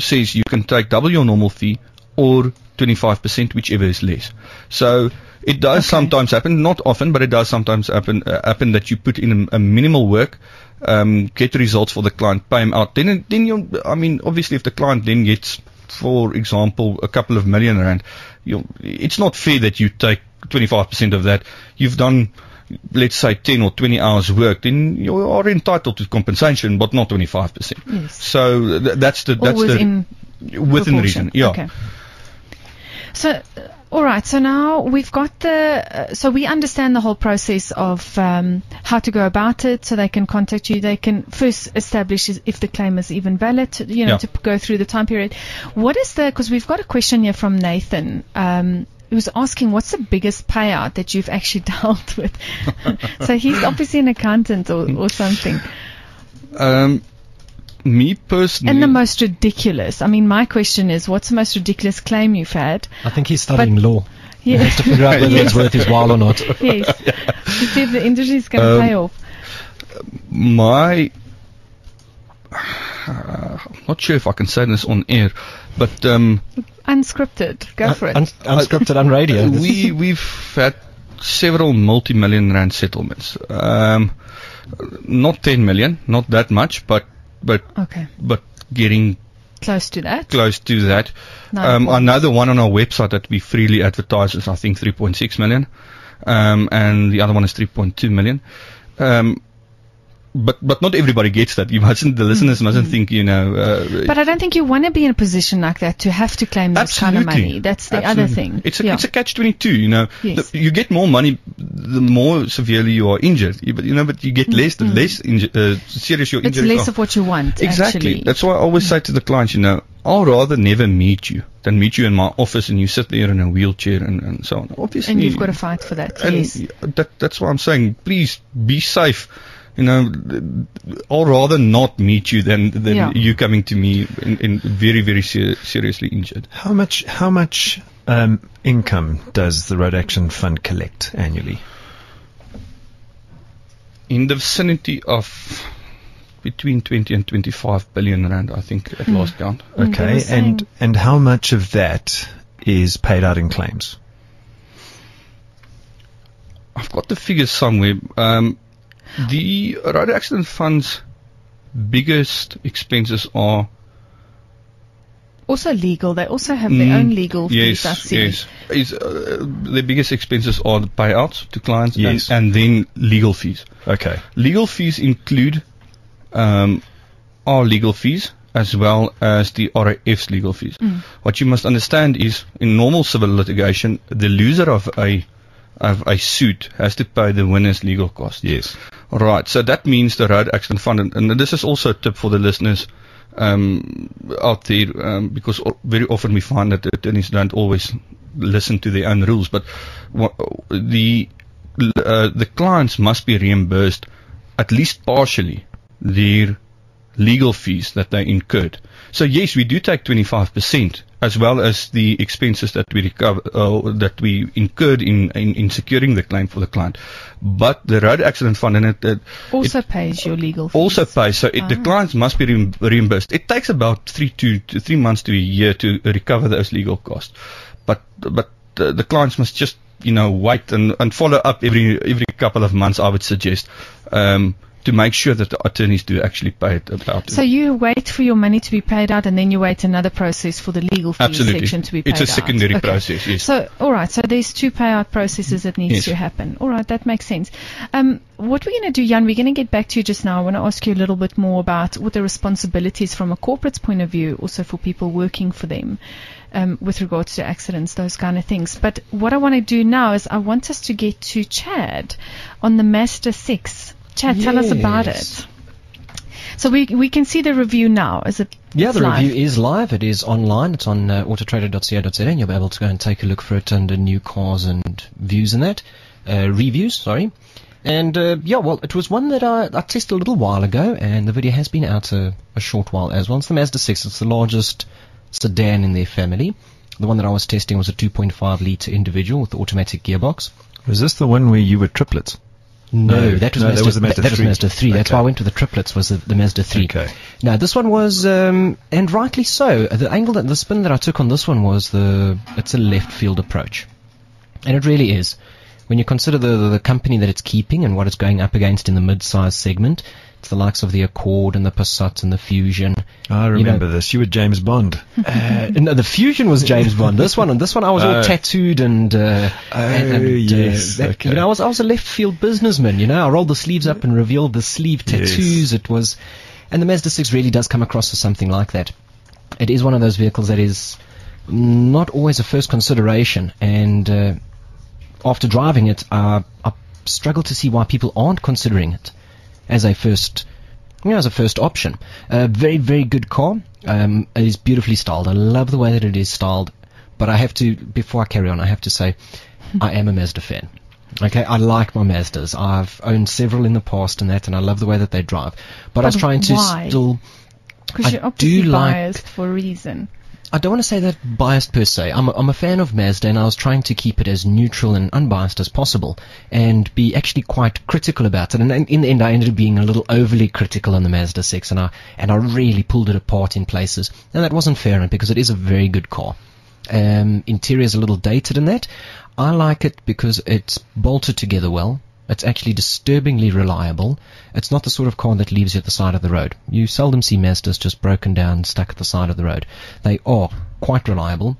[SPEAKER 5] says you can take double your normal fee or 25%, whichever is less. So it does sometimes happen, not often, but it does sometimes happen that you put in a minimal work, get results for the client, pay him out. Then obviously if the client then gets, for example, a couple of million rand, it's not fair that you take 25% of that. You've done, let's say, 10 or 20 hours work, then you are entitled to compensation, but not 25%.
[SPEAKER 2] Yes.
[SPEAKER 5] So that's
[SPEAKER 2] within
[SPEAKER 5] reason. Yeah.
[SPEAKER 2] Okay. So, all right. So now we've got so we understand the whole process of how to go about it. So they can contact you. They can first establish if the claim is even valid. To go through the time period. What is because we've got a question here from Nathan. He was asking, what's the biggest payout that you've actually dealt with? So he's obviously an accountant or something.
[SPEAKER 5] Me personally.
[SPEAKER 2] And the most ridiculous. My question is, what's the most ridiculous claim you've had?
[SPEAKER 4] I think he's studying law.
[SPEAKER 2] Yeah.
[SPEAKER 4] He has to figure out whether it's worth his while or not.
[SPEAKER 2] Yes. To see if the industry is going to pay off.
[SPEAKER 5] I'm not sure if I can say this on air, but
[SPEAKER 2] unscripted, go for it.
[SPEAKER 4] Unscripted on radio.
[SPEAKER 5] We've had several multi-million rand settlements. Not 10 million, not that much, but getting
[SPEAKER 2] close to that.
[SPEAKER 5] I know the one on our website that we freely advertise is, I think, 3.6 million, and the other one is 3.2 million. But not everybody gets that. The listeners mustn't think,
[SPEAKER 2] But I don't think you want to be in a position like that to have to claim this kind of money. That's the other thing.
[SPEAKER 5] It's a catch-22.
[SPEAKER 2] Yes.
[SPEAKER 5] You get more money the more severely you are injured. But you get less the less serious your injuries are.
[SPEAKER 2] It's less of what you want.
[SPEAKER 5] Exactly.
[SPEAKER 2] Actually.
[SPEAKER 5] That's why I always say to the clients, I'll rather never meet you than meet you in my office and you sit there in a wheelchair and so on. Obviously.
[SPEAKER 2] And you've got to fight for that. Yes.
[SPEAKER 5] That's why I'm saying, please be safe. I'll rather not meet you than you coming to me in very, very seriously injured.
[SPEAKER 3] How much income does the Road Action Fund collect annually?
[SPEAKER 5] In the vicinity of between 20 and 25 billion rand, I think, at last count.
[SPEAKER 3] Okay, and how much of that is paid out in claims?
[SPEAKER 5] I've got the figures somewhere. The Road Accident Fund's biggest expenses are
[SPEAKER 2] also legal. They also have their own legal fees.
[SPEAKER 5] Yes. The biggest expenses are the payouts to clients and then legal fees.
[SPEAKER 3] Okay.
[SPEAKER 5] Legal fees include our legal fees, as well as the RAF's legal fees. What you must understand is, in normal civil litigation, the loser of a suit has to pay the winner's legal costs.
[SPEAKER 3] Yes.
[SPEAKER 5] Right. So that means the road accident fund, and this is also a tip for the listeners out there, because very often we find that the attorneys don't always listen to their own rules, but the clients must be reimbursed at least partially their legal fees that they incurred. So yes, we do take 25%, as well as the expenses that we that we incurred in securing the claim for the client. But the road accident fund, and it
[SPEAKER 2] also pays your legal fees.
[SPEAKER 5] Also pays. So the clients must be reimbursed. It takes about 3 months to a year to recover those legal costs. But the clients must just wait and follow up every couple of months, I would suggest, to make sure that the attorneys do actually pay it out.
[SPEAKER 2] So you wait for your money to be paid out, and then you wait another process for the legal fees section to be paid out.
[SPEAKER 5] It's a secondary process, yes.
[SPEAKER 2] So, all right, so there's 2 payout processes that needs to happen. All right, that makes sense. What we're going to do, Jan, we're going to get back to you just now. I want to ask you a little bit more about what the responsibilities from a corporate's point of view, also for people working for them, with regards to accidents, those kind of things. But what I want to do now is I want us to get to Chad on the Mazda 6. Chad, tell us about it. So we can see the review now. Is it?
[SPEAKER 4] Yeah, the review is live. It is online. It's on autotrader.co.za, and you'll be able to go and take a look for it under new cars and views and that. Reviews, sorry. And, it was one that I tested a little while ago, and the video has been out a short while as well. It's the Mazda 6. It's the largest sedan in their family. The one that I was testing was a 2.5 litre individual with the automatic gearbox.
[SPEAKER 3] Was this the one where you were triplets?
[SPEAKER 4] No, that was the Mazda 3. That was Mazda 3.
[SPEAKER 3] Okay.
[SPEAKER 4] That's why I went with the triplets, was the Mazda 3.
[SPEAKER 3] Okay.
[SPEAKER 4] Now, this one was, and rightly so, the spin that I took on this one was it's a left field approach. And it really is. When you consider the company that it's keeping and what it's going up against in the mid-size segment, it's the likes of the Accord and the Passat and the Fusion.
[SPEAKER 3] I remember this. You were James Bond.
[SPEAKER 4] No, the Fusion was James Bond. This one I was all tattooed and
[SPEAKER 3] yes. Okay.
[SPEAKER 4] I was a left field businessman. I rolled the sleeves up and revealed the sleeve tattoos.
[SPEAKER 3] Yes.
[SPEAKER 4] And the Mazda 6 really does come across as something like that. It is one of those vehicles that is not always a first consideration, and after driving it, I struggle to see why people aren't considering it as a first option. Very, very good car. It is beautifully styled. I love the way that it is styled. But before I carry on, I have to say, I am a Mazda fan. Okay, I like my Mazdas. I've owned several in the past and I love the way that they drive. But I was trying to still...
[SPEAKER 2] Because you're obviously biased for a reason.
[SPEAKER 4] I don't want to say that biased per se. I'm a fan of Mazda, and I was trying to keep it as neutral and unbiased as possible, and be actually quite critical about it. And in the end, I ended up being a little overly critical on the Mazda 6, and I really pulled it apart in places. And that wasn't fair, because it is a very good car. Interior is a little dated in that. I like it because it's bolted together well. It's actually disturbingly reliable. It's not the sort of car that leaves you at the side of the road. You seldom see Mazdas just broken down, stuck at the side of the road. They are quite reliable.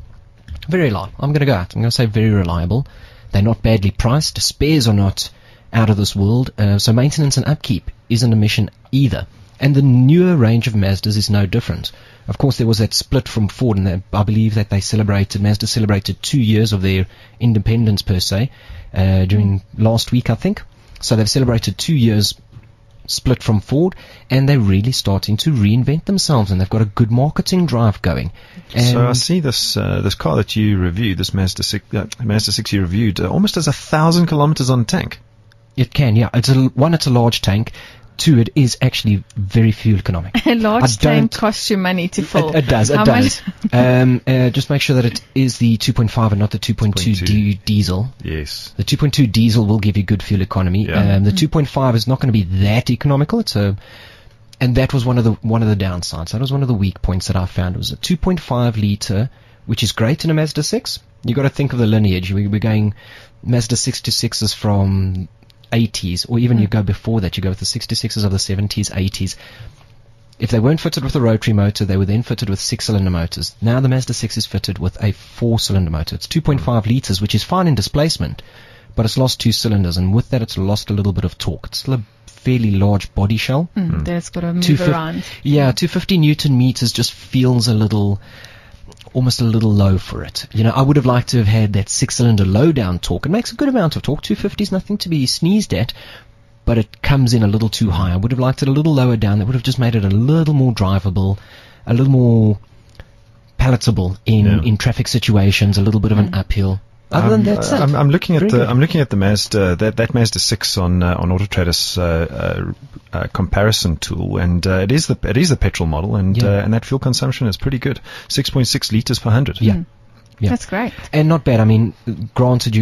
[SPEAKER 4] Very reliable. I'm going to go out. I'm going to say very reliable. They're not badly priced. Spares are not out of this world. So maintenance and upkeep isn't a mission either. And the newer range of Mazdas is no different. Of course, there was that split from Ford, and I believe that Mazda celebrated 2 years of their independence per se, during last week, I think. So they've celebrated 2 years split from Ford, and they're really starting to reinvent themselves, and they've got a good marketing drive going. And
[SPEAKER 3] so I see this car that you reviewed, this Mazda 6 you reviewed, almost has 1,000 kilometers on tank.
[SPEAKER 4] It can, yeah. It's a large tank. 2, it is actually very fuel economic.
[SPEAKER 2] A large tank costs you money to fill.
[SPEAKER 4] It does. Just make sure that it is the 2.5 and not the 2.2 diesel.
[SPEAKER 3] Yes.
[SPEAKER 4] The 2.2 diesel will give you good fuel economy.
[SPEAKER 3] Yeah.
[SPEAKER 4] The 2.5 is not going to be that economical. And that was one of the downsides. That was one of the weak points that I found. It was a 2.5 litre, which is great in a Mazda 6. You got to think of the lineage. We're going Mazda 66s from 80s, or even you go before that, you go with the 66s of the 70s, 80s. If they weren't fitted with a rotary motor, they were then fitted with 6-cylinder motors. Now the Mazda 6 is fitted with a 4-cylinder motor. It's 2.5 litres, which is fine in displacement, but it's lost 2 cylinders, and with that it's lost a little bit of torque. It's still a fairly large body shell.
[SPEAKER 2] That's got to move around.
[SPEAKER 4] Yeah, 250 Newton meters just feels almost a little low for it. I would have liked to have had that 6-cylinder low-down torque. It makes a good amount of torque. 250 is nothing to be sneezed at, but it comes in a little too high. I would have liked it a little lower down. That would have just made it a little more drivable, a little more palatable in traffic situations, a little bit of an uphill. Other than that,
[SPEAKER 3] I'm looking at the Mazda, that Mazda 6 on AutoTrader's comparison tool, and it is the petrol model, and that fuel consumption is pretty good, 6.6 liters per 100.
[SPEAKER 4] Yeah.
[SPEAKER 2] That's great.
[SPEAKER 4] And not bad. I mean, granted,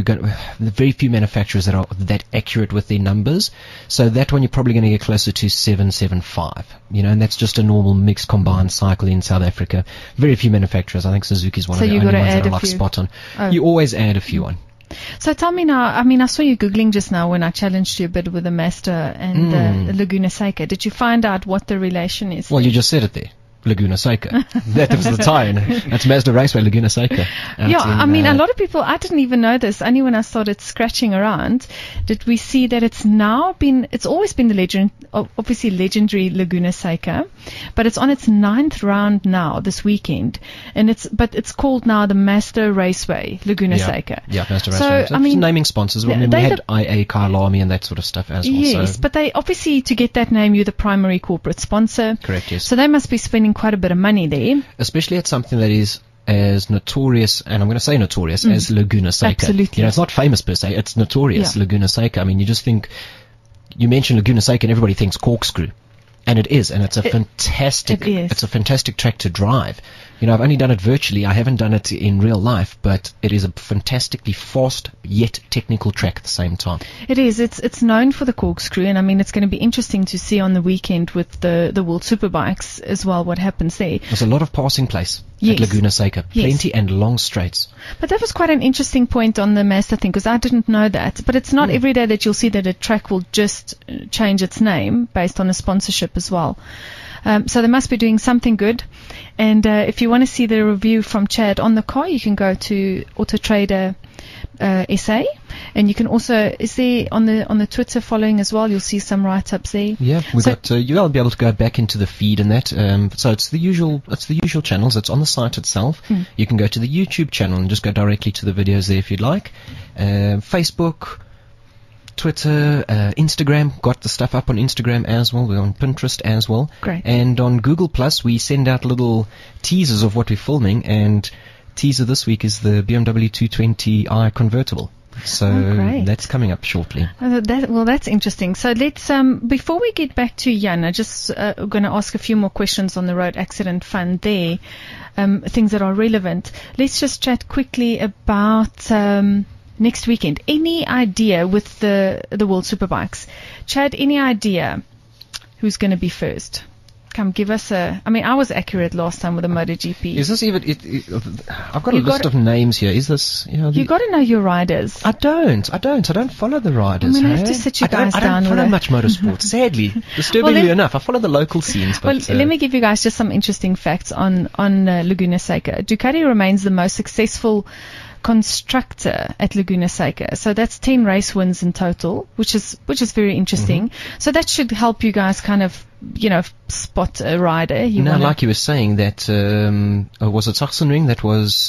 [SPEAKER 4] very few manufacturers that are that accurate with their numbers. So that one you're probably going to get closer to 775. And that's just a normal mixed combined cycle in South Africa. Very few manufacturers. I think Suzuki's one of the only ones that are like spot on. Oh. You always add a few on.
[SPEAKER 2] So tell me now, I saw you Googling just now when I challenged you a bit with the Mazda and the Laguna Seca. Did you find out what the relation is?
[SPEAKER 4] Well, you just said it there. Laguna Seca. That was the tie-in. That's Mazda Raceway, Laguna Seca.
[SPEAKER 2] A lot of people, I didn't even know this. Only when I started scratching around did we see that it's always been the legendary Laguna Seca, but it's on its 9th round now this weekend, and it's called now the Mazda Raceway Laguna Seca.
[SPEAKER 4] Yeah, Mazda Raceway. So naming sponsors. We had IA, Kyalami and that sort of stuff as well.
[SPEAKER 2] Yes, but they obviously, to get that name, you're the primary corporate sponsor.
[SPEAKER 4] Correct, yes.
[SPEAKER 2] So they must be spending quite a bit of money there.
[SPEAKER 4] Especially at something that is as notorious, and I'm going to say notorious, as Laguna Seca.
[SPEAKER 2] Absolutely.
[SPEAKER 4] It's not famous per se, it's notorious, Laguna Seca. I mean, you just think, you mention Laguna Seca and everybody thinks corkscrew. And it is, and it's a fantastic track to drive. I've only done it virtually. I haven't done it in real life, but it is a fantastically fast yet technical track at the same time.
[SPEAKER 2] It is. It's known for the corkscrew, and it's going to be interesting to see on the weekend with the World Superbikes as well what happens there.
[SPEAKER 4] There's a lot of passing place at Laguna Seca. Plenty and long straights.
[SPEAKER 2] But that was quite an interesting point on the Mazda thing, because I didn't know that. But it's not every day that you'll see that a track will just change its name based on a sponsorship as well. So they must be doing something good. And if you want to see the review from Chad on the car, you can go to AutoTrader SA, and you can also, is there on the Twitter following as well, you'll see some write-ups there.
[SPEAKER 4] Yeah, you'll be able to go back into the feed and that. So it's the usual channels. It's on the site itself. You can go to the YouTube channel and just go directly to the videos there if you'd like. Facebook, Twitter, Instagram, got the stuff up on Instagram as well. We're on Pinterest as well.
[SPEAKER 2] Great.
[SPEAKER 4] And on Google Plus, we send out little teasers of what we're filming, and teaser this week is the BMW 220i convertible. So that's coming up shortly.
[SPEAKER 2] That's interesting. So let's, before we get back to Jan, I just going to ask a few more questions on the road accident fund there, things that are relevant. Let's just chat quickly about next weekend. Any idea with the World Superbikes? Chad, any idea who's going to be first? Come, give us I was accurate last time with the MotoGP.
[SPEAKER 4] Is this even... I've got a list of names here. Is this...
[SPEAKER 2] you got to know your riders.
[SPEAKER 4] I don't follow the riders.
[SPEAKER 2] I'm going to have to sit you guys down.
[SPEAKER 4] I don't follow much motorsport, sadly. Disturbingly enough. I follow the local scenes. But,
[SPEAKER 2] let me give you guys just some interesting facts on Laguna Seca. Ducati remains the most successful constructor at Laguna Seca. So that's 10 race wins in total, which is very interesting. So that should help you guys kind of, spot a rider.
[SPEAKER 4] Like you were saying that, was it Sachsenring that was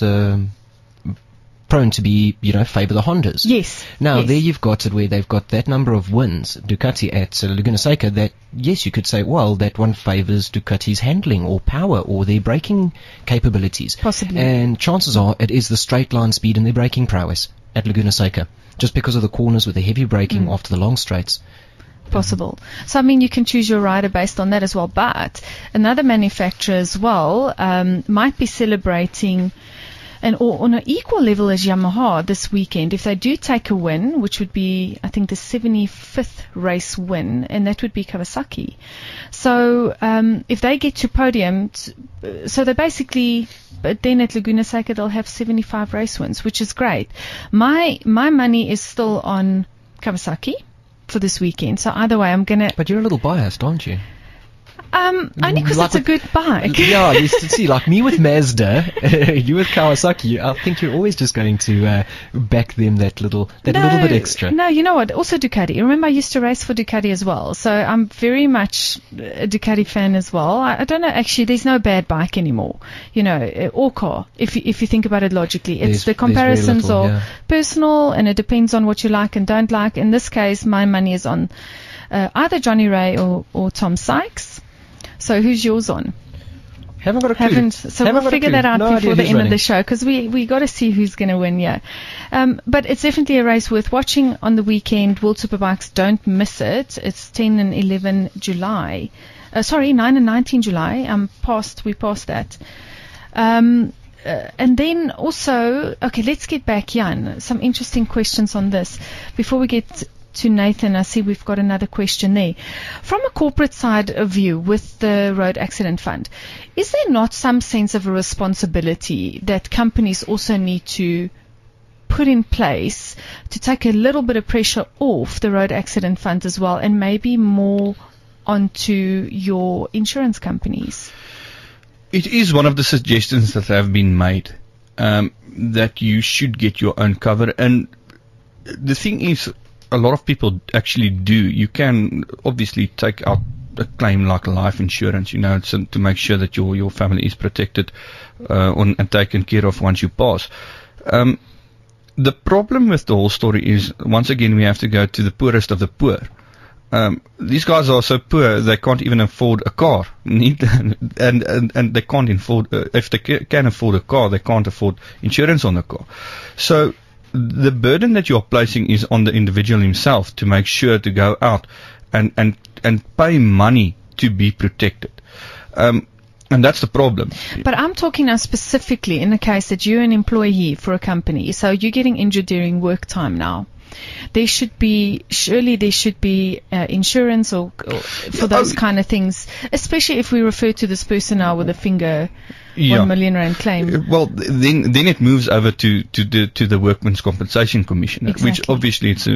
[SPEAKER 4] prone to be, favor the Hondas.
[SPEAKER 2] Yes.
[SPEAKER 4] Now, there you've got it where they've got that number of wins, Ducati at Laguna Seca, that, yes, you could say, well, that one favors Ducati's handling or power or their braking capabilities.
[SPEAKER 2] Possibly.
[SPEAKER 4] And chances are it is the straight line speed and their braking prowess at Laguna Seca, just because of the corners with the heavy braking after the long straights.
[SPEAKER 2] Possible. So, you can choose your rider based on that as well. But another manufacturer as well might be celebrating or on an equal level as Yamaha this weekend, if they do take a win, which would be, I think, the 75th race win, and that would be Kawasaki. So if they get to podium, so they basically, but then at Laguna Seca they'll have 75 race wins, which is great. My money is still on Kawasaki for this weekend. So either way, I'm gonna.
[SPEAKER 4] But you're a little biased, aren't you?
[SPEAKER 2] Only because it's a good bike.
[SPEAKER 4] Yeah, you see, like me with Mazda, you with Kawasaki, I think you're always just going to back them that little bit extra.
[SPEAKER 2] No, you know what? Also Ducati. Remember, I used to race for Ducati as well, so I'm very much a Ducati fan as well. I don't know, actually, there's no bad bike anymore, or car. If you think about it logically, it's the comparisons are personal, and it depends on what you like and don't like. In this case, my money is on either Johnny Ray or Tom Sykes. So who's yours on?
[SPEAKER 4] Haven't got a clue.
[SPEAKER 2] We'll figure that out before the end of the show, because we got to see who's going to win. Yeah, but it's definitely a race worth watching on the weekend. World Superbikes, don't miss it. It's 10 and 11 July. 9 and 19 July. We passed that. And then also, okay, let's get back, Jan. Some interesting questions on this before we get to Nathan. I see we've got another question there. From a corporate side of view with the Road Accident Fund, is there not some sense of a responsibility that companies also need to put in place to take a little bit of pressure off the Road Accident Fund as well, and maybe more onto your insurance companies?
[SPEAKER 5] It is one of the suggestions that have been made, that you should get your own cover. And the thing is, a lot of people actually do. You can obviously take out a claim like life insurance, to make sure that your family is protected and taken care of once you pass. The problem with the whole story is, once again, we have to go to the poorest of the poor. These guys are so poor they can't even afford a car, and they can't afford. If they can afford a car, they can't afford insurance on the car. So the burden that you're placing is on the individual himself to make sure to go out and pay money to be protected. And that's the problem.
[SPEAKER 2] But I'm talking now specifically in the case that you're an employee for a company, so you're getting injured during work time now. There should be insurance or for those kind of things, especially if we refer to this person now with a finger.
[SPEAKER 5] Yeah.
[SPEAKER 2] 1 million rand claim.
[SPEAKER 5] Well, then it moves over to the Workmen's Compensation Commission,
[SPEAKER 2] exactly.
[SPEAKER 5] Which obviously it's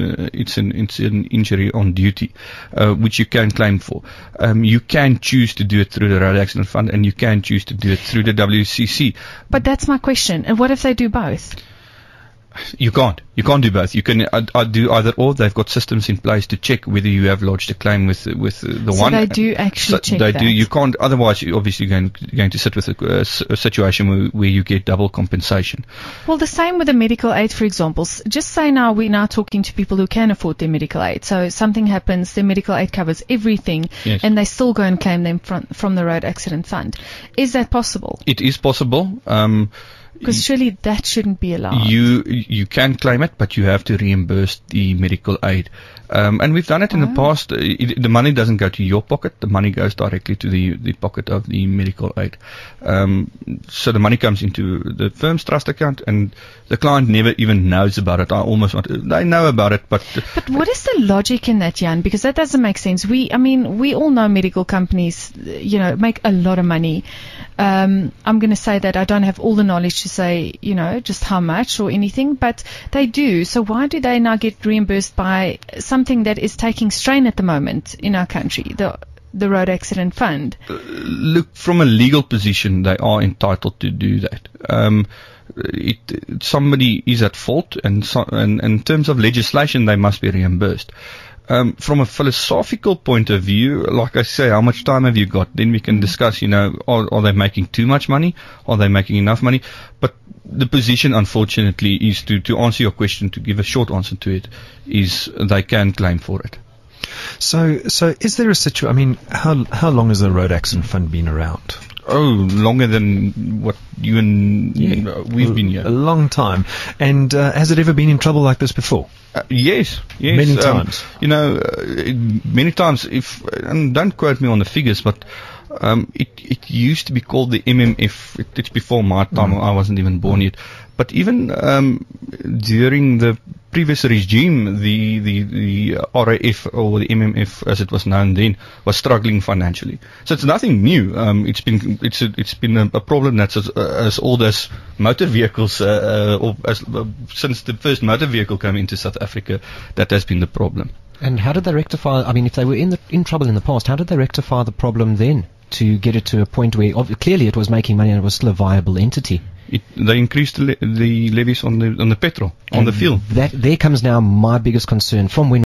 [SPEAKER 5] an injury on duty, which you can claim for. You can choose to do it through the Road Accident Fund, and you can choose to do it through the WCC.
[SPEAKER 2] But that's my question. And what if they do both?
[SPEAKER 5] You can't do both. You can do either or. They've got systems in place to check whether you have lodged a claim with the
[SPEAKER 2] so
[SPEAKER 5] one.
[SPEAKER 2] So they do actually check
[SPEAKER 5] they
[SPEAKER 2] that.
[SPEAKER 5] do. You can't. Otherwise, you're obviously going to sit with a situation where you get double compensation.
[SPEAKER 2] Well, the same with the medical aid, for example. Just say now we're now talking to people who can afford their medical aid. So something happens, their medical aid covers everything,
[SPEAKER 5] yes.
[SPEAKER 2] And they still go and claim them from the Road Accident Fund. Is that possible?
[SPEAKER 5] It is possible.
[SPEAKER 2] Because surely that shouldn't be allowed.
[SPEAKER 5] You can claim it, but you have to reimburse the medical aid. And we've done it in the past. The money doesn't go to your pocket. The money goes directly to the pocket of the medical aid. So the money comes into the firm's trust account, and the client never even knows about it. They know about it, but
[SPEAKER 2] what is the logic in that, Jan? Because that doesn't make sense. We all know medical companies, make a lot of money. I'm going to say that I don't have all the knowledge to say, just how much or anything, but they do. So why do they now get reimbursed by something that is taking strain at the moment in our country, the Road Accident Fund?
[SPEAKER 5] Look, from a legal position, they are entitled to do that. Somebody is at fault, and in terms of legislation, they must be reimbursed. From a philosophical point of view, like I say, how much time have you got? Then we can discuss, are they making too much money? Are they making enough money? But the position, unfortunately, is to answer your question, to give a short answer to it, is they can claim for it.
[SPEAKER 3] So is there a situation? How long has the Road Accident Fund been around?
[SPEAKER 5] Oh, longer than what you and we've been here.
[SPEAKER 3] A long time. And has it ever been in trouble like this before?
[SPEAKER 5] Yes.
[SPEAKER 3] Many times.
[SPEAKER 5] Many times. And don't quote me on the figures, but it used to be called the MMF. It's before my time. I wasn't even born yet. But even during the previous regime, the RAF, or the MMF as it was known then, was struggling financially. So it's nothing new. It's been a problem that's as old as motor vehicles, since the first motor vehicle came into South Africa. That has been the problem.
[SPEAKER 4] And how did they rectify? I mean, if they were in trouble in the past, how did they rectify the problem then to get it to a point where clearly it was making money and it was still a viable entity?
[SPEAKER 5] They increased the levies on the petrol, on the fuel.
[SPEAKER 4] There comes now my biggest concern from when